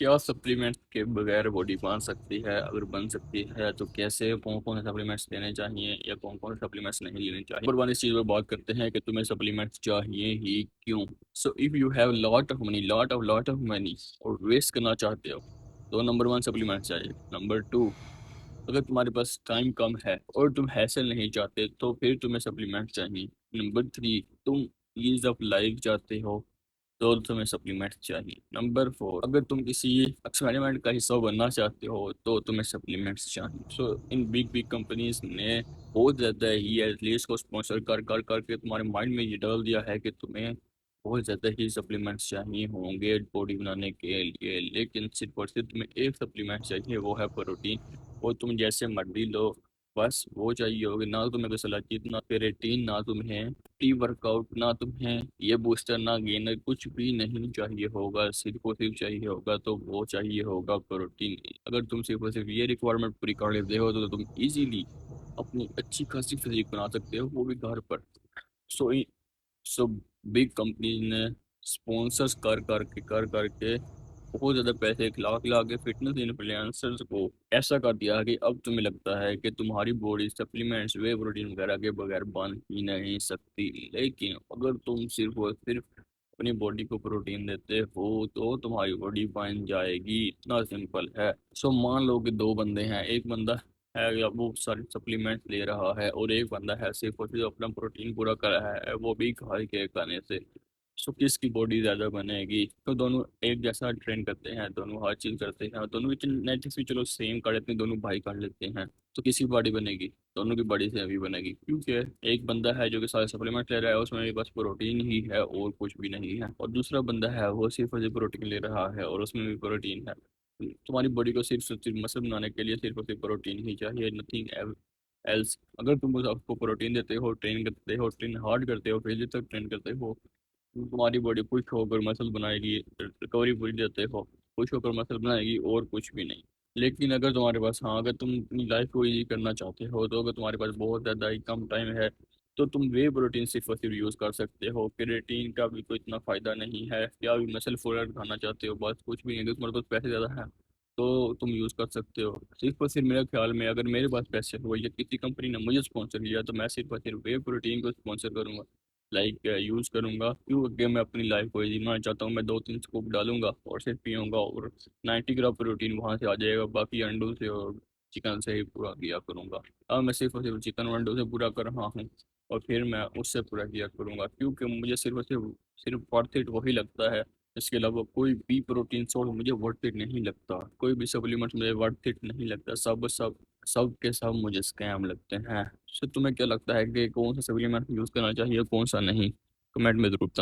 क्या सप्लीमेंट के बगैर बॉडी बन सकती है? अगर बन सकती है तो कैसे? कौन कौन से सप्लीमेंट्स लेने चाहिए या कौन कौन से सप्लीमेंट्स नहीं लेने चाहिए? नंबर वन, इस चीज़ पर बात करते हैं कि तुम्हें सप्लीमेंट्स चाहिए ही क्यों। So if you have lot of money और वेस्ट करना चाहते हो तो नंबर वन सप्लीमेंट्स चाहिए। नंबर टू, अगर तुम्हारे पास टाइम कम है और तुम हैसल नहीं चाहते तो फिर तुम्हें सप्लीमेंट चाहिए। नंबर थ्री, तुम ईज ऑफ लाइफ चाहते हो तो तुम्हें सप्लीमेंट चाहिए। नंबर फोर, अगर तुम किसी एक्सपेरिमेंट का हिस्सा बनना चाहते हो तो तुम्हें सप्लीमेंट्स चाहिए। सो इन बिग बिग कंपनीज ने बहुत ज़्यादा ही एथलीट्स को स्पॉन्सर कर कर करके तुम्हारे माइंड में ये डाल दिया है कि तुम्हें बहुत ज़्यादा ही सप्लीमेंट्स चाहिए होंगे बॉडी बनाने के लिए, लेकिन सिर्फ और सिर्फ तुम्हें एक सप्लीमेंट चाहिए, वो है प्रोटीन। वो तुम जैसे मर्जी लो, बस वो चाहिए होगी। ना तुम्हें कोई सलाहियत, ना क्रिएटिन, ना तुम्हें प्री वर्कआउट, ना तुम्हें ये बूस्टर, ना गेनर, कुछ भी नहीं चाहिए होगा। सिर्फ और सिर्फ चाहिए होगा तो वो चाहिए होगा प्रोटीन। अगर तुम सिर्फ और सिर्फ ये रिक्वायरमेंट पूरी कर लेते हो तो तुम इजीली अपनी अच्छी खासी फिजिक बना सकते हो, वो भी घर पर। सो सो बिग कंपनीज ने स्पॉन्सर्स कर करके बहुत ज़्यादा पैसे खिला खिला के फिटनेस इन्फ्लुएंसर्स को ऐसा कर दिया है कि अब तुम्हें लगता है कि तुम्हारी बॉडी सप्लीमेंट्स वे प्रोटीन वगैरह के बगैर बन ही नहीं सकती। लेकिन अगर तुम सिर्फ और सिर्फ अपनी बॉडी को प्रोटीन देते हो तो तुम्हारी बॉडी बन जाएगी, इतना सिंपल है। सो मान लो कि दो बंदे हैं, एक बंदा है या वो सारे सप्लीमेंट ले रहा है और एक बंदा है सिर्फ और सिर्फ अपना प्रोटीन पूरा कर रहा है, वो भी घर के खाने से। सो किसकी बॉडी ज़्यादा बनेगी? तो दोनों एक जैसा ट्रेन करते हैं, दोनों हर चीज़ करते हैं, दोनों की जेनेटिक्स भी चलो सेम कर लेते हैं, दोनों भाई कर लेते हैं, तो किसकी बॉडी बनेगी? दोनों की बॉडी से अभी बनेगी, क्योंकि एक बंदा है जो कि सारे सप्लीमेंट ले रहा है, उसमें भी बस प्रोटीन ही है और कुछ भी नहीं है, और दूसरा बंदा है वो सिर्फ और सिर्फ प्रोटीन ले रहा है और उसमें भी प्रोटीन है। तुम्हारी बॉडी को सिर्फ और सिर्फ मसल बनाने के लिए सिर्फ और सिर्फ प्रोटीन ही चाहिए, नथिंग एल्स। अगर तुम आपको प्रोटीन देते हो, ट्रेन करते हो, ट्रेन हार्ड करते हो, फिर तक ट्रेन करते हो, तुम्हारी बॉडी खुश होकर मसल बनाएगी, रिकवरी पूरी देते हो, खुश होकर मसल बनाएगी और कुछ भी नहीं। लेकिन अगर तुम्हारे पास, हाँ, अगर तुम अपनी लाइफ को ईजी करना चाहते हो तो अगर तुम्हारे पास बहुत ज़्यादा ही कम टाइम है तो तुम वे प्रोटीन सिर्फ और सिर्फ यूज़ कर सकते हो। क्रिएटिन का भी कोई इतना फ़ायदा नहीं है। या भी मसल फुलर खाना चाहते हो, बस कुछ भी नहीं, अगर तुम्हारे पास पैसे ज़्यादा है तो तुम यूज़ कर सकते हो। सिर्फ और सिर्फ मेरे ख्याल में अगर मेरे पास पैसे हो या किसी कंपनी ने मुझे स्पॉन्सर किया तो मैं सिर्फ और सिर्फ वे प्रोटीन को स्पॉन्सर करूंगा, लाइक यूज़ करूंगा। क्योंकि मैं अपनी लाइफ को जीना चाहता हूँ, मैं दो तीन स्कूप डालूंगा और सिर्फ पीऊँगा और 90 ग्राम प्रोटीन वहाँ से आ जाएगा, बाकी अंडों से और चिकन से ही पूरा किया करूंगा। अब मैं सिर्फ और सिर्फ चिकन और अंडों से पूरा कर रहा हूँ और फिर मैं उससे पूरा किया करूंगा, क्योंकि मुझे सिर्फ और सिर्फ सिर्फ वर्थ इट वही लगता है। इसके अलावा कोई भी प्रोटीन सोर्स मुझे वर्थ इट नहीं लगता, कोई भी सप्लीमेंट मुझे वर्थ इट नहीं लगता, सब सब सब के सब मुझे स्कैम लगते हैं। तो तुम्हें क्या लगता है कि कौन सा सप्लीमेंट यूज़ करना चाहिए, कौन सा नहीं? कमेंट में जरूर बताना।